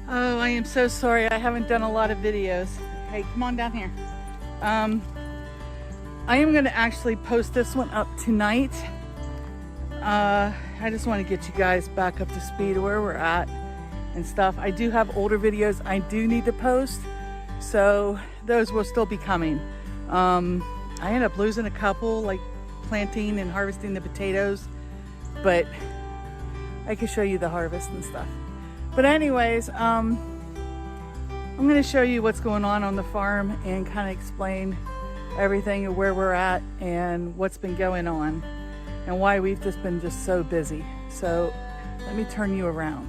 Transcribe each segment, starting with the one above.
Oh, I am so sorry. I haven't done a lot of videos. Hey, come on down here. I am going to actually post this one up tonight. I just want to get you guys back up to speed where we're at and stuff. I do have older videos I do need to post, so those will still be coming. I ended up losing a couple, like planting and harvesting the potatoes, but I can show you the harvest and stuff. But anyways, I'm going to show you what's going on the farm and kind of explain everything and where we're at and what's been going on and why we've just been so busy. So let me turn you around.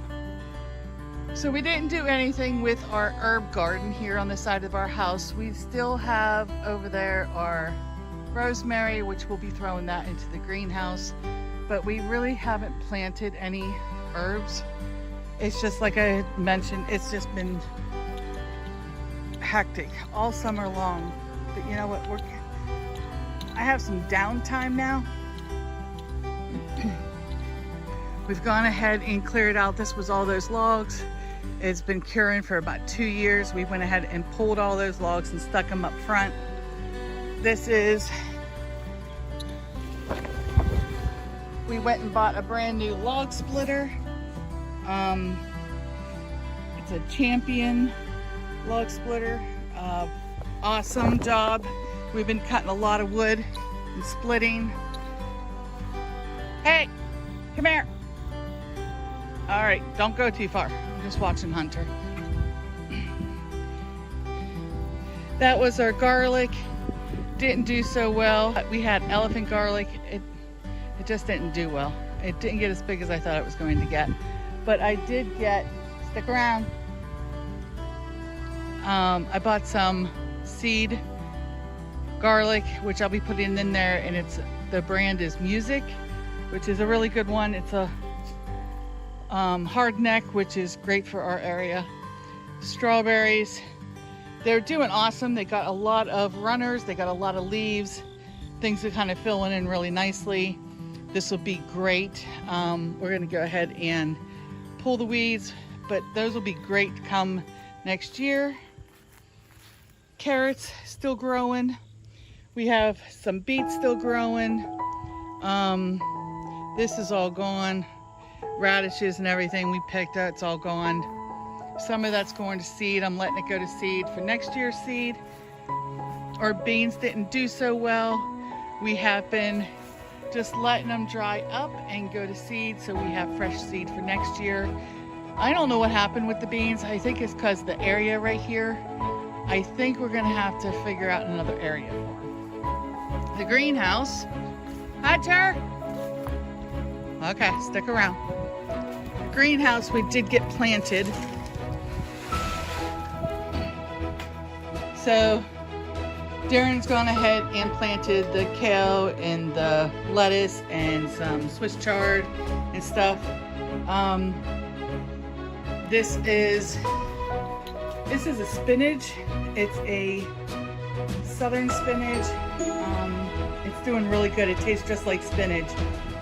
So we didn't do anything with our herb garden here on the side of our house. We still have over there our rosemary, which we'll be throwing that into the greenhouse, but we really haven't planted any herbs. It's just like I mentioned, it's just been hectic all summer long. But you know what, I have some downtime now. We've gone ahead and cleared out, this was all those logs. It's been curing for about 2 years. We went ahead and pulled all those logs and stuck them up front. This is, we went and bought a brand new log splitter. It's a Champion log splitter. Awesome job. We've been cutting a lot of wood and splitting. Hey, come here. All right, don't go too far. I'm just watching Hunter. That was our garlic. Didn't do so well. We had elephant garlic. It just didn't do well. It didn't get as big as I thought it was going to get. But I did get, stick around. I bought some seed garlic, which I'll be putting in there, and the brand is Music, which is a really good one. It's a hard neck, which is great for our area. Strawberries, they're doing awesome. They got a lot of runners, they got a lot of leaves. Things are kind of filling in really nicely. This will be great. We're gonna go ahead and pull the weeds, but those will be great come next year. Carrots still growing. We have some beets still growing. This is all gone. Radishes and everything we picked out, it's all gone. Some of that's going to seed. I'm letting it go to seed for next year's seed. Our beans didn't do so well. We have been just letting them dry up and go to seed so we have fresh seed for next year. I don't know what happened with the beans. I think it's because the area right here. I think we're gonna have to figure out another area for them. The greenhouse. Hunter! Okay, stick around. The greenhouse we did get planted. So Darren's gone ahead and planted the kale and the lettuce and some Swiss chard and stuff. This is a spinach. It's a southern spinach. It's doing really good. It tastes just like spinach.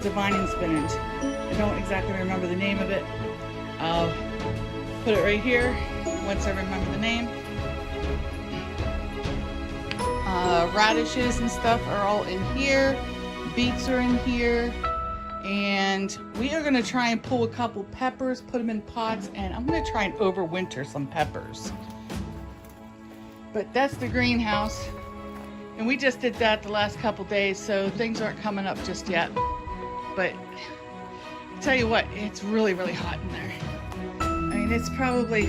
Divine spinach. I don't exactly remember the name of it. I'll put it right here once I remember the name. Radishes and stuff are all in here. Beets are in here. And we are gonna try and pull a couple peppers, put them in pots, and I'm gonna try and overwinter some peppers. But that's the greenhouse. And we just did that the last couple days, so things aren't coming up just yet. But I'll tell you what, it's really, really hot in there. I mean, it's probably,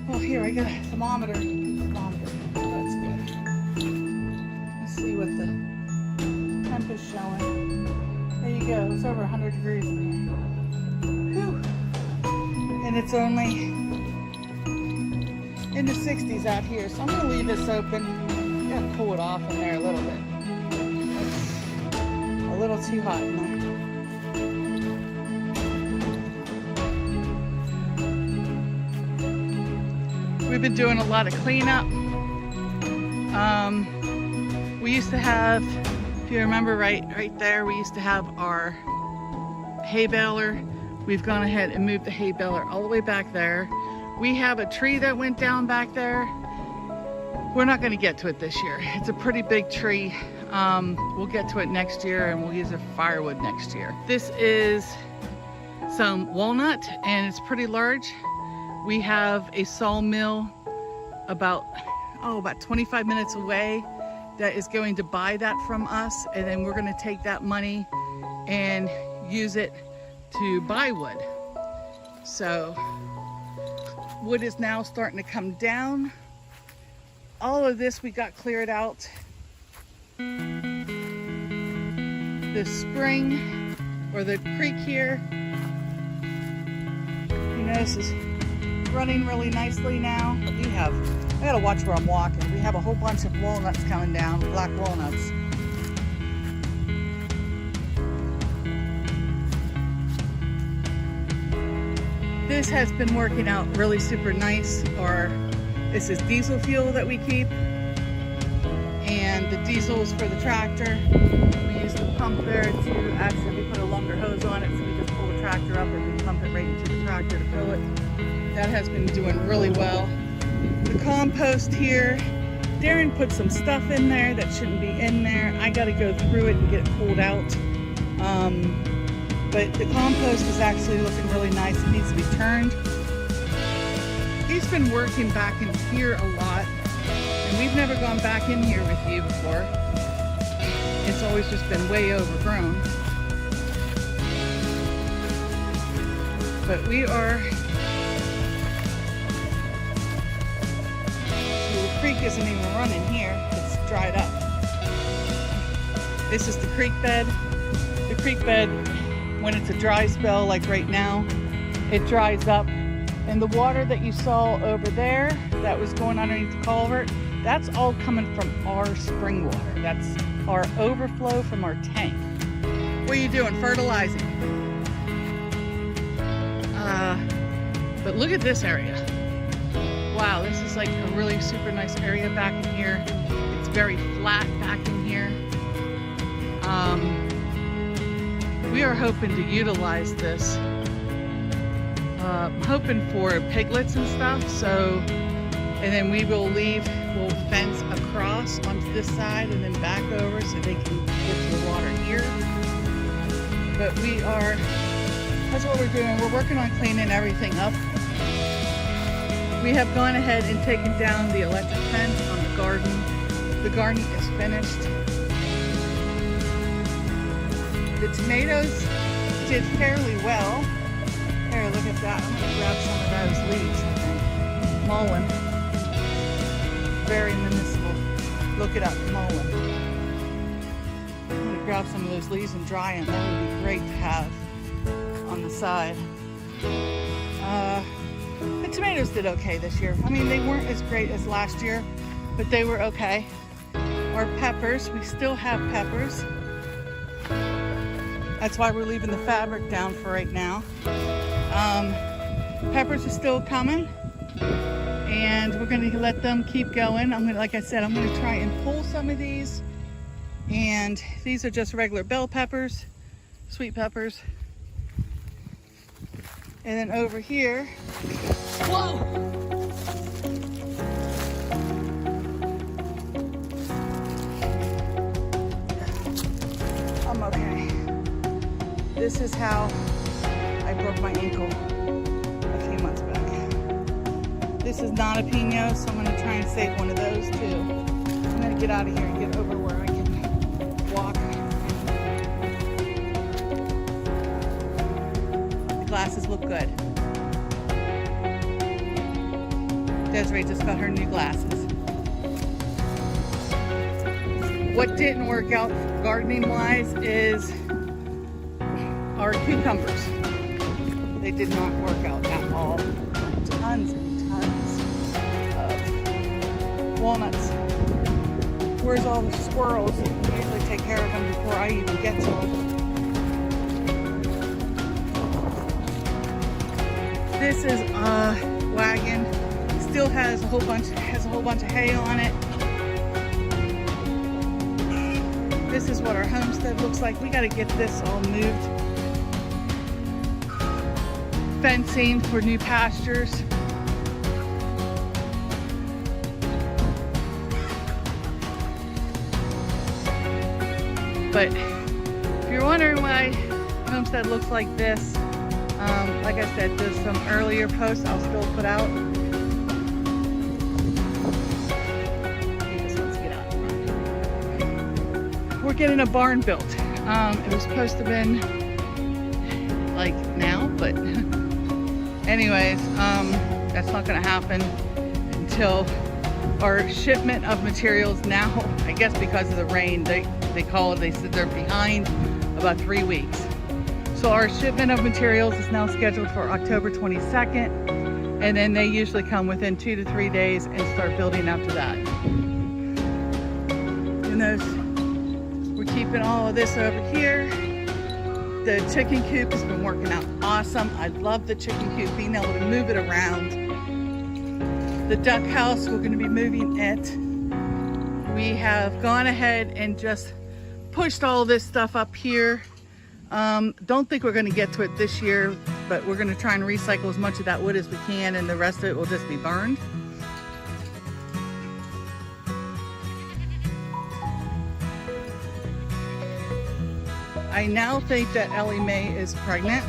oh, here, I got a thermometer. Oh, that's good. Let's see what the temp is showing. There you go, it's over 100 degrees in here. Whew. And it's only in the 60s out here, so I'm gonna leave this open. I'm gonna cool it off in there a little bit. It's a little too hot in there. We've been doing a lot of cleanup. We used to have, if you remember right there, we used to have our hay baler. We've gone ahead and moved the hay baler all the way back there. We have a tree that went down back there. We're not going to get to it this year. It's a pretty big tree. We'll get to it next year and we'll use it for firewood next year. This is some walnut and it's pretty large. We have a sawmill about 25 minutes away that is going to buy that from us, and then we're going to take that money and use it to buy wood. So wood is now starting to come down. All of this we got cleared out this spring, or the creek here. You know, this is running really nicely now. I gotta watch where I'm walking. We have a whole bunch of walnuts coming down, black walnuts. This has been working out really super nice. This is diesel fuel that we keep, and the diesel is for the tractor. We use the pump there to actually, we put a longer hose on it, so we just pull the tractor up and we pump it right into the tractor to fill it. That has been doing really well. The compost here, Darren put some stuff in there that shouldn't be in there. I got to go through it and get it pulled out. But the compost is actually looking really nice. It needs to be turned. He's been working back in here a lot, and we've never gone back in here with you before. It's always just been way overgrown. But we are, the creek isn't even running here, it's dried up. This is the creek bed. The creek bed, when it's a dry spell like right now, it dries up. And the water that you saw over there that was going underneath the culvert, that's all coming from our spring water. That's our overflow from our tank. What are you doing? Fertilizing. But look at this area. Wow, this is like a really super nice area back in here. It's very flat back in here. We are hoping to utilize this. Hoping for piglets and stuff. So, and then we'll fence across onto this side and then back over so they can get to the water here. But that's what we're doing. We're working on cleaning everything up. We have gone ahead and taken down the electric fence on the garden. The garden is finished. The tomatoes did fairly well. Here, look at that. I'm going to grab some of those leaves, I think. Mullein. Very municipal. Look it up, mullein. I'm going to grab some of those leaves and dry them. That would be great to have on the side. The tomatoes did okay this year. I mean, they weren't as great as last year, but they were okay. Our peppers, we still have peppers. That's why we're leaving the fabric down for right now. Peppers are still coming, and we're going to let them keep going. Like I said, I'm going to try and pull some of these, and these are just regular bell peppers, sweet peppers. And then over here, whoa! I'm okay. This is how I broke my ankle a few months back. This is not a pino, so I'm going to try and save one of those too. I'm going to get out of here and get over where I can walk. The glasses look good. Desiree just got her new glasses. What didn't work out gardening wise is our cucumbers. They did not work out at all. Tons and tons of walnuts. Where's all the squirrels? I usually take care of them before I even get to them. This is a wagon. Still has a whole bunch of hay on it. This is what our homestead looks like. We got to get this all moved. Fencing for new pastures. But if you're wondering why Homestead looks like this, like I said, there's some earlier posts I'll still put out. He just wants to get out. We're getting a barn built. It was supposed to have been like now, but anyways, that's not going to happen until our shipment of materials now, I guess because of the rain, they said they're behind about 3 weeks. So our shipment of materials is now scheduled for October 22nd, and then they usually come within 2 to 3 days and start building after that. And we're keeping all of this over here. The chicken coop has been working out awesome. I love the chicken coop, being able to move it around. The duck house, we're going to be moving it. We have gone ahead and just pushed all this stuff up here. Don't think we're going to get to it this year, but we're going to try and recycle as much of that wood as we can, and the rest of it will just be burned. I now think that Ellie Mae is pregnant.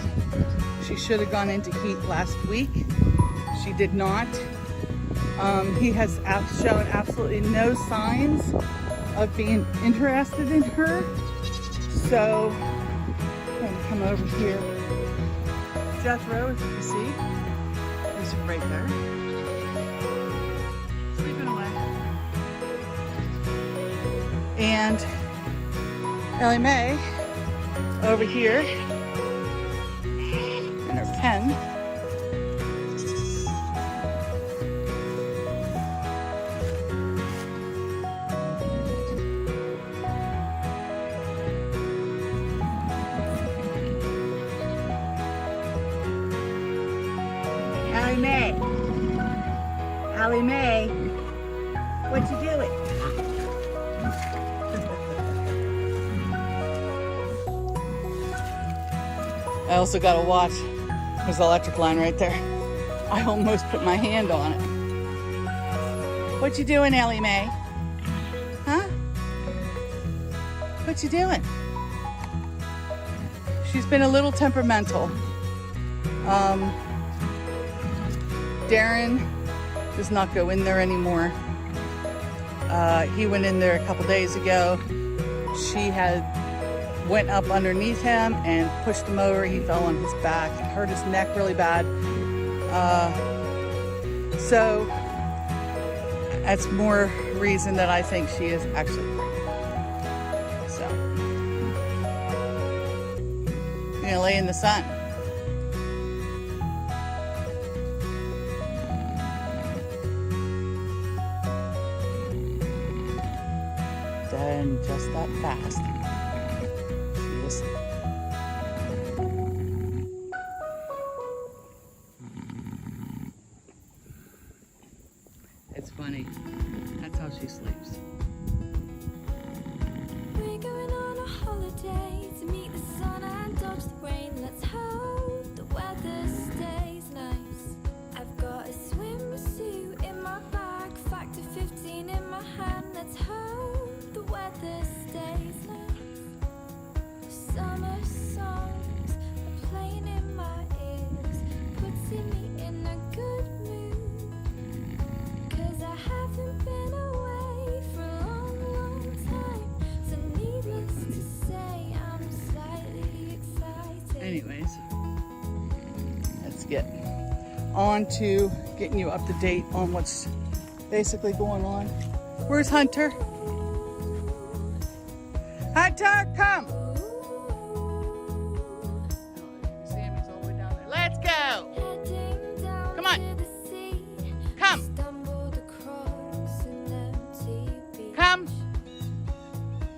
She should have gone into heat last week. She did not. He has shown absolutely no signs of being interested in her. So I'm going to come over here. Jethro, as you can see, is right there. Sleeping away. And Ellie Mae over here in her pen. Ellie Mae, what you doing? I also got to watch. There's the electric line right there. I almost put my hand on it. What you doing, Ellie Mae? Huh? What you doing? She's been a little temperamental. Darren does not go in there anymore. He went in there a couple days ago. She went up underneath him and pushed him over. He fell on his back and hurt his neck really bad. So that's more reason that I think she is actually pregnant. So I'm gonna lay in the sun. Done just that fast. She is. It's funny. That's how she sleeps. We're going on a holiday to meet the sun and dodge the rain. Let's hope the weather stays nice. I've got a swimsuit in my bag, factor 15 in my hand. Let's hope the weather stays nice. Summer songs are playing in my ears, putting me in a good mood. 'Cause I haven't been away for a long, long time. So needless to say, I'm slightly excited. Anyways, let's get on to getting you up to date on what's basically going on. Where's Hunter? Hunter, come! See him, he's all the way down there. Let's go! Heading down Come on. to the sea. Come! Stumbled across an empty beach. Come!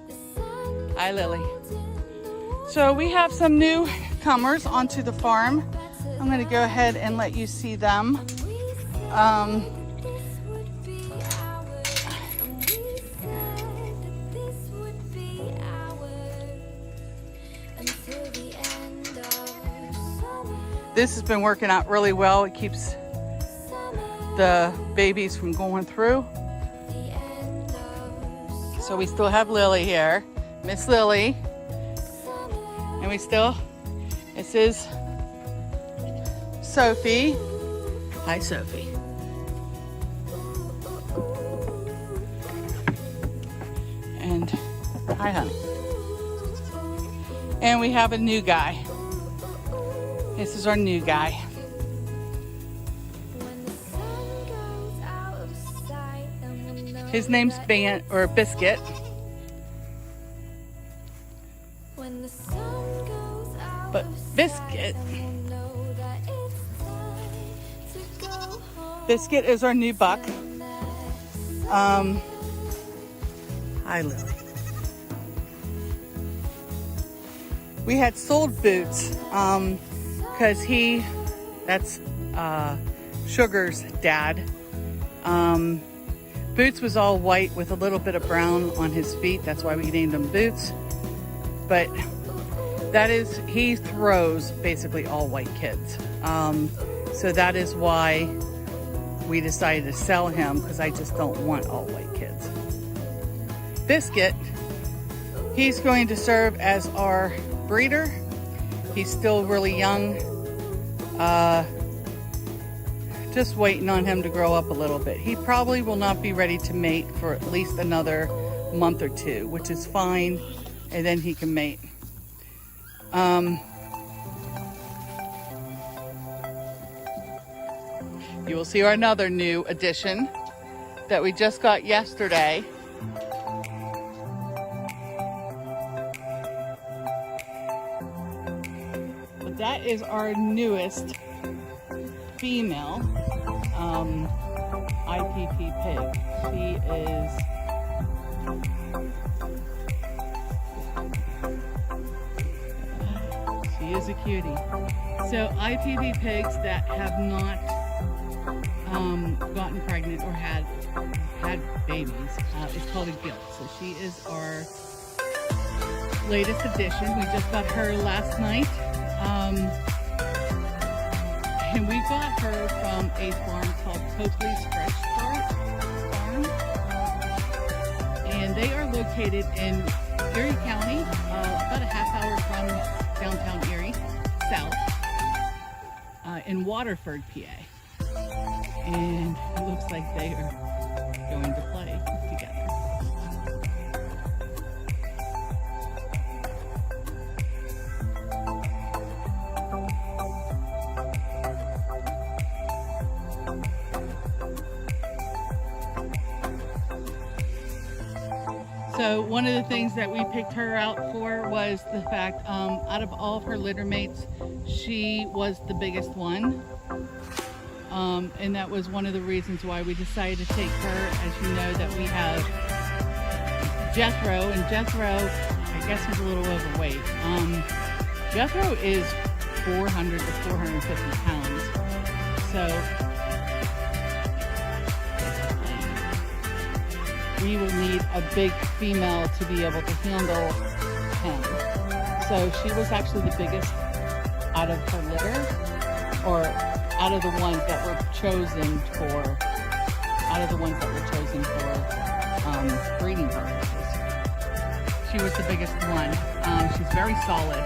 The sun Hi, Lily. gold in the water. So we have some new comers onto the farm. I'm going to go ahead and let you see them. We said Um, this would be ours, and we said that this would be ours until the end of summer. this has been working out really well. It keeps the babies from going through. The end of So we still have Lily here. Miss Lily. And this is Sophie. Hi, Sophie. And hi, honey. And we have a new guy. This is our new guy. His name's Biscuit. But Biscuit is our new buck. Hi, Lily. We had sold Boots because that's Sugar's dad. Boots was all white with a little bit of brown on his feet. That's why we named him Boots. But he throws basically all white kids. So that is why we decided to sell him, because I just don't want all white kids. Biscuit, he's going to serve as our breeder. He's still really young. Just waiting on him to grow up a little bit. He probably will not be ready to mate for at least another month or two, which is fine, and then he can mate. You will see another new addition that we just got yesterday. But that is our newest female IPP pig. She is a cutie. So IPP pigs that have not gotten pregnant or had babies, it's called a gilt. So she is our latest addition. We just got her last night. And we got her from a farm called Copley's Fresh Start Farm. And they are located in Erie County, about a half hour from downtown Erie, south, in Waterford, PA. And it looks like they are going to play together. So one of the things that we picked her out for was the fact, out of all of her litter mates, she was the biggest one. And that was one of the reasons why we decided to take her. As you know, that we have Jethro, and Jethro, I guess he's a little overweight. Jethro is 400 to 450 pounds. So we will need a big female to be able to handle him. So she was actually the biggest out of her litter, or out of the ones that were chosen for breeding purposes. She was the biggest one. She's very solid.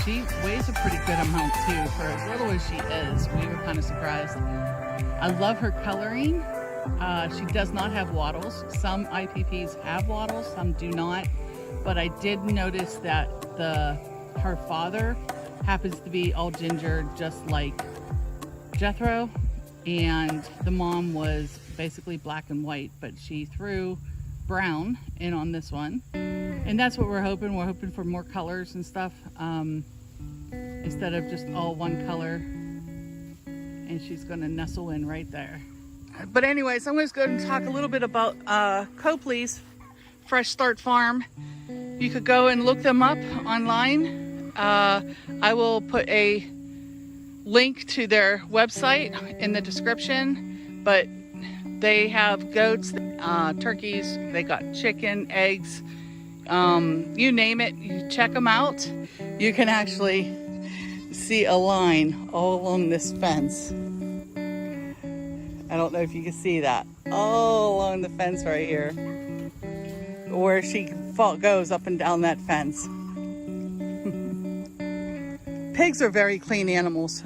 She weighs a pretty good amount too, for as little as she is. We were kind of surprised. I love her coloring. She does not have wattles. Some IPPs have wattles, some do not. But I did notice that her father happens to be all ginger, just like Jethro, and the mom was basically black and white, but she threw brown in on this one, and that's what we're hoping. We're hoping for more colors and stuff, instead of just all one color, and she's going to nestle in right there. But anyways, I'm going to go and talk a little bit about Copley's Fresh Start Farm. You could go and look them up online. I will put a link to their website in the description, but they have goats, turkeys, they got chicken, eggs, you name it. You check them out. You can actually see a line all along this fence. I don't know if you can see that, all along the fence right here, where she goes up and down that fence. Pigs are very clean animals.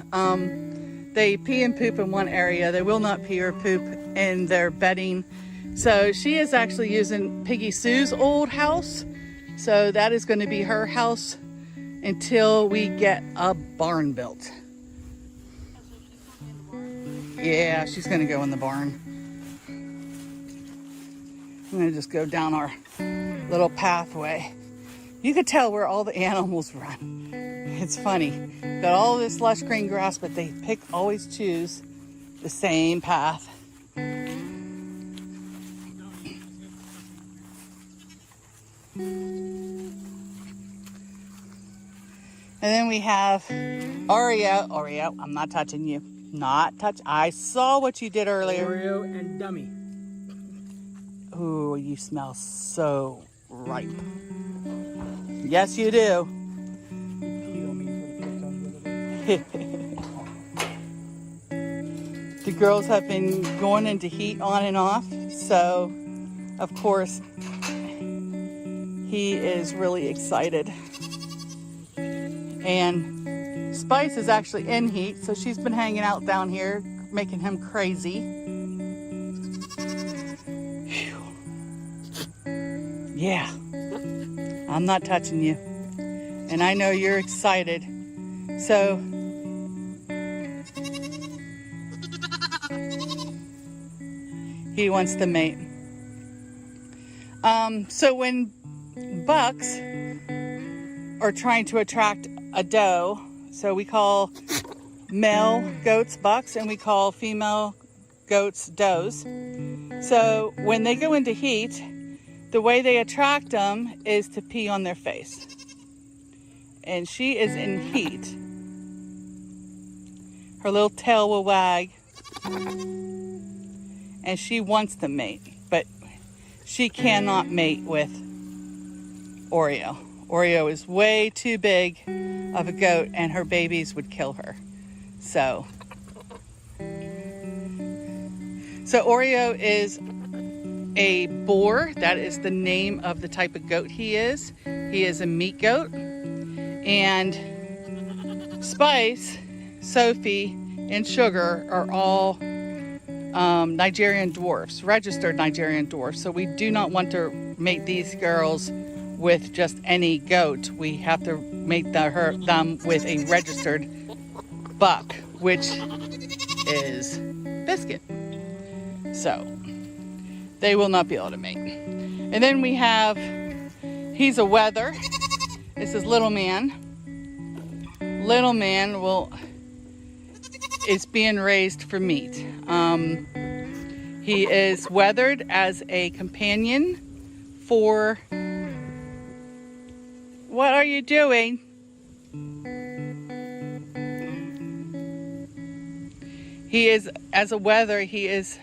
They pee and poop in one area. They will not pee or poop in their bedding. So she is actually using Piggy Sue's old house. So that is going to be her house until we get a barn built. Yeah, she's going to go in the barn. I'm going to just go down our little pathway. You could tell where all the animals run. It's funny. Got all this lush green grass, but they always choose the same path. And then we have Oreo. Oreo, I'm not touching you. Not touch. I saw what you did earlier. Oreo and Dummy. Ooh, you smell so ripe. Yes, you do. The girls have been going into heat on and off, so of course he is really excited. And Spice is actually in heat, so she's been hanging out down here, making him crazy. Whew. Yeah, I'm not touching you. And I know you're excited. So, he wants to mate. So when bucks are trying to attract a doe, so we call male goats bucks and we call female goats does. So when they go into heat, the way they attract them is to pee on their face. And she is in heat. Her little tail will wag. And she wants to mate, but she cannot mate with Oreo. Oreo is way too big of a goat and her babies would kill her. So Oreo is a boar. That is the name of the type of goat he is. He is a meat goat. And Spice, Sophie, and Sugar are all Nigerian dwarfs, registered Nigerian dwarfs. So we do not want to mate these girls with just any goat. We have to mate them with a registered buck, which is Biscuit. So they will not be able to mate. And then we have, he's a wether. This is Little Man. Little Man is being raised for meat. He is weathered as a companion for... What are you doing? He is, as a wether, he is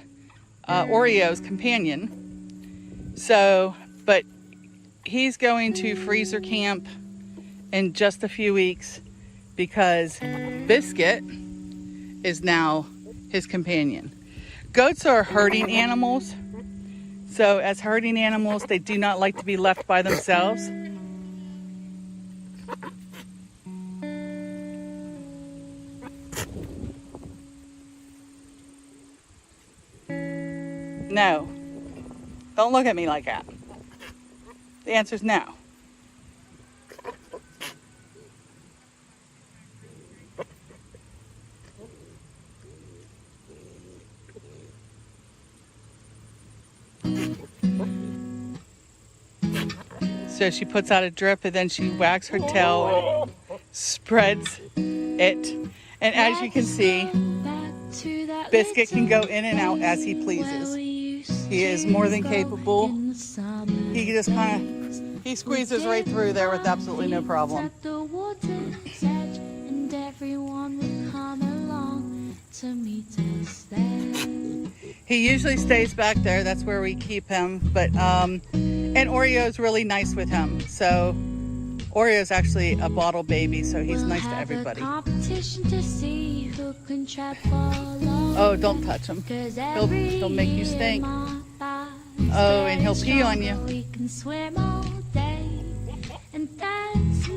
Oreo's companion. So, but he's going to freezer camp in just a few weeks because Biscuit is now his companion. Goats are herding animals. So as herding animals, they do not like to be left by themselves. No. Don't look at me like that. The answer is no. So she puts out a drip and then she wags her tail and spreads it. And as you can see, Biscuit can go in and out as he pleases. He is more than capable. He just he squeezes right through there with absolutely no problem. He usually stays back there. That's where we keep him. But and Oreo's really nice with him. So Oreo's actually a bottle baby, so he's nice to everybody. Oh, don't touch him. He'll make you stink. Oh, and he'll pee on you.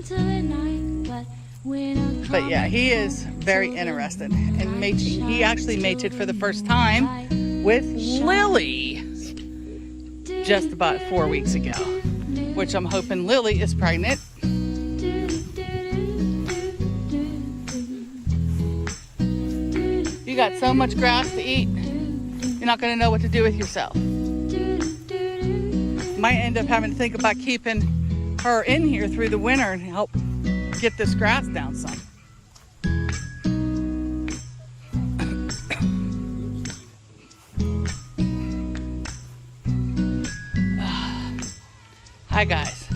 into the night, but winter But yeah, he is very interested in mating. He actually mated for the first time with Lily just about 4 weeks ago, which I'm hoping Lily is pregnant. You got so much grass to eat, you're not going to know what to do with yourself. Might end up having to think about keeping her in here through the winter and help get this grass down some. Hi guys.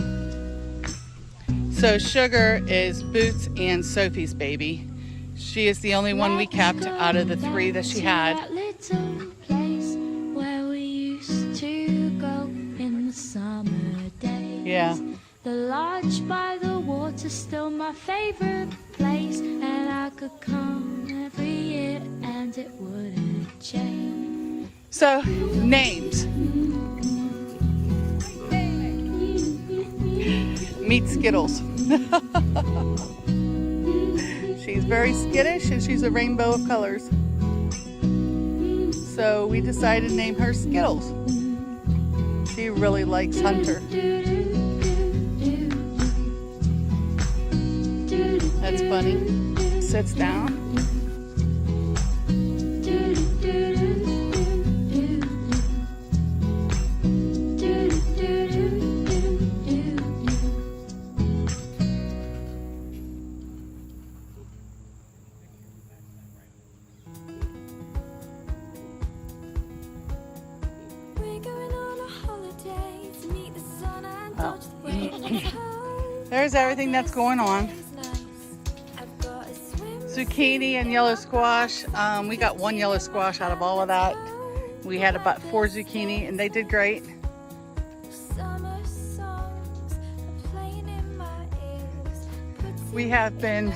So Sugar is Boots and Sophie's baby. She is the only one we kept out of the 3 that she had. That little place where we used to go in the summer days. Yeah. The lodge by the water's still my favorite place, and I could come every year and it wouldn't change. So, names. Meet Skittles. She's very skittish and she's a rainbow of colors. So we decided to name her Skittles. She really likes Hunter. That's funny. Sits down. We're going on a holiday to meet the sun and dodge the rain. There's everything that's going on. Zucchini and yellow squash. We got 1 yellow squash out of all of that. We had about 4 zucchini and they did great. We have been,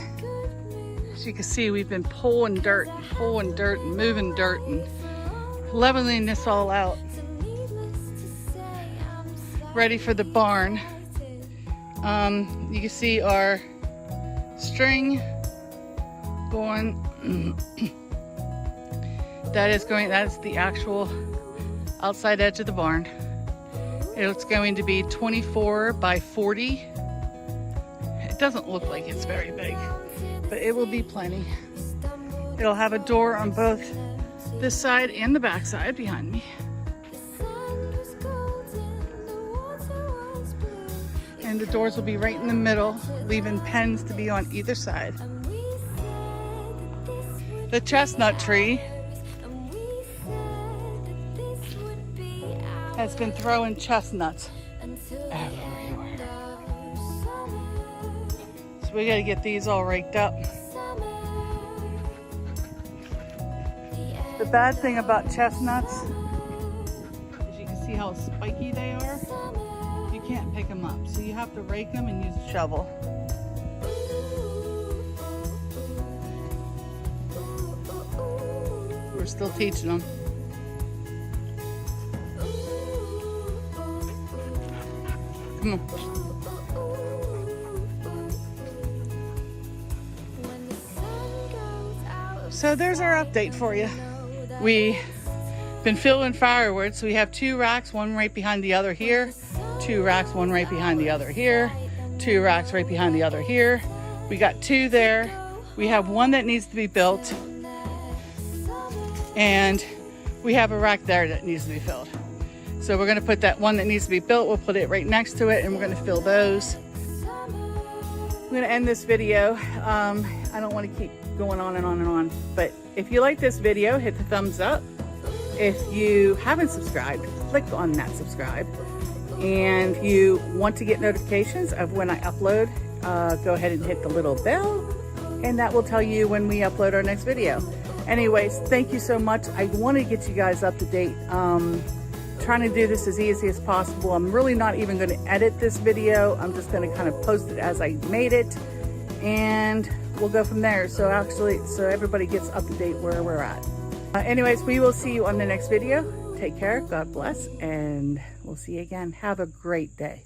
as you can see, we've been pulling dirt and moving dirt and leveling this all out. Ready for the barn. You can see our string going. That is the actual outside edge of the barn. It's going to be 24 by 40. It doesn't look like it's very big, but it will be plenty. It'll have a door on both this side and the back side behind me. And the doors will be right in the middle, leaving pens to be on either side. The chestnut tree has been throwing chestnuts everywhere. So we gotta get these all raked up. The bad thing about chestnuts is you can see how spiky they are. You can't pick them up, so you have to rake them and use a shovel. We're still teaching them. Come on. So there's our update for you. We've been filling firewood, so we have 2 racks, one right behind the other here, 2 racks, one right behind the other here, 2 racks right behind the other here. We got 2 there. We have 1 that needs to be built, and we have a rack there that needs to be filled. So we're gonna put that 1 that needs to be built, we'll put it right next to it, and we're gonna fill those. I'm gonna end this video. I don't wanna keep going on and on and on, but if you like this video, hit the thumbs up. If you haven't subscribed, click on that subscribe. And if you want to get notifications of when I upload, go ahead and hit the little bell, and that will tell you when we upload our next video. Anyways, thank you so much. I want to get you guys up to date. Trying to do this as easy as possible. I'm really not even going to edit this video. I'm just going to kind of post it as I made it, and we'll go from there. So everybody gets up to date where we're at. Anyways, we will see you on the next video. Take care, God bless, and we'll see you again. Have a great day.